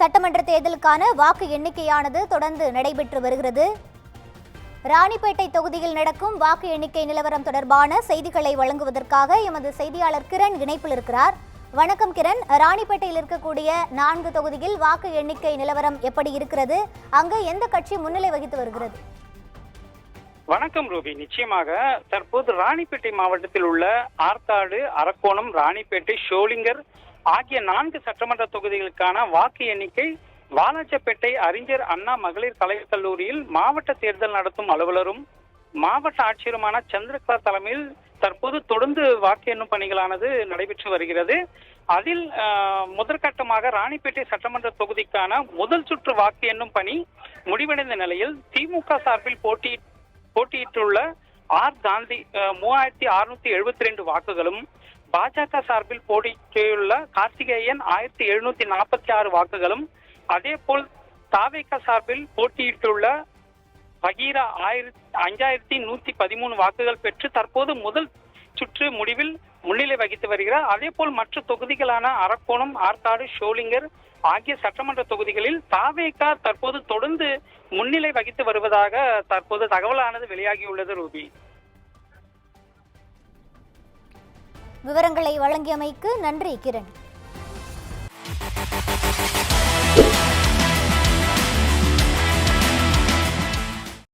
சட்டமன்ற தேர்தலுக்கான வாக்கு எண்ணிக்கையானது தொடர்ந்து நடைபெற்று வருகிறது. ராணிப்பேட்டை தொகுதியில் நடக்கும் வாக்கு எண்ணிக்கை நிலவரம் தொடர்பான செய்திகளை வழங்குவதற்காக எமது செய்தியாளர் கிரண் இணைப்பில் இருக்கிறார். வணக்கம் கிரண். ராணிப்பேட்டையில் இருக்கக்கூடிய 4 தொகுதியில் வாக்கு எண்ணிக்கை நிலவரம் எப்படி இருக்கிறது? அங்கு எந்த கட்சி முன்னிலை வகித்து வருகிறது? வணக்கம் ரூபி. நிச்சயமாக தற்போது ராணிப்பேட்டை மாவட்டத்தில் உள்ள ஆற்காடு, அரக்கோணம், ராணிப்பேட்டை, ஷோலிங்கர் ஆகிய 4 சட்டமன்ற தொகுதிகளுக்கான வாக்கு எண்ணிக்கை வாலாஜப்பேட்டை அறிஞர் அண்ணா மகளிர் கலைக் கல்லூரியில் மாவட்ட தேர்தல் நடத்தும் அலுவலரும் மாவட்ட ஆட்சியருமான சந்திரகலா தலைமையில் தற்போது தொடர்ந்து வாக்கு எண்ணும் பணிகளானது நடைபெற்று வருகிறது. அதில் முதற்கட்டமாக ராணிப்பேட்டை சட்டமன்ற தொகுதிக்கான முதல் சுற்று வாக்கு எண்ணும் பணி முடிவடைந்த நிலையில் திமுக சார்பில் போட்டியிட்டுள்ள ஆர் காந்தி 3672 வாக்குகளும், பாஜக சார்பில் போட்டியிட்டுள்ள கார்த்திகேயன் 1746 வாக்குகளும், அதே போல் தாவேக சார்பில் போட்டியிட்டுள்ள பகீரா 5113 வாக்குகள் பெற்று தற்போது முதல் சுற்று முடிவில் முன்னிலை வகித்து வருகிறார். அதே போல் மற்ற தொகுதிகளான அரக்கோணம், ஆற்காடு, ஷோலிங்கர் ஆகிய சட்டமன்ற தொகுதிகளில் தாவேக தற்போது தொடர்ந்து முன்னிலை வகித்து வருவதாக தற்போது தகவலானது வெளியாகியுள்ளது. ரூபி, விவரங்களை வழங்கியமைக்கு நன்றி கிரண்.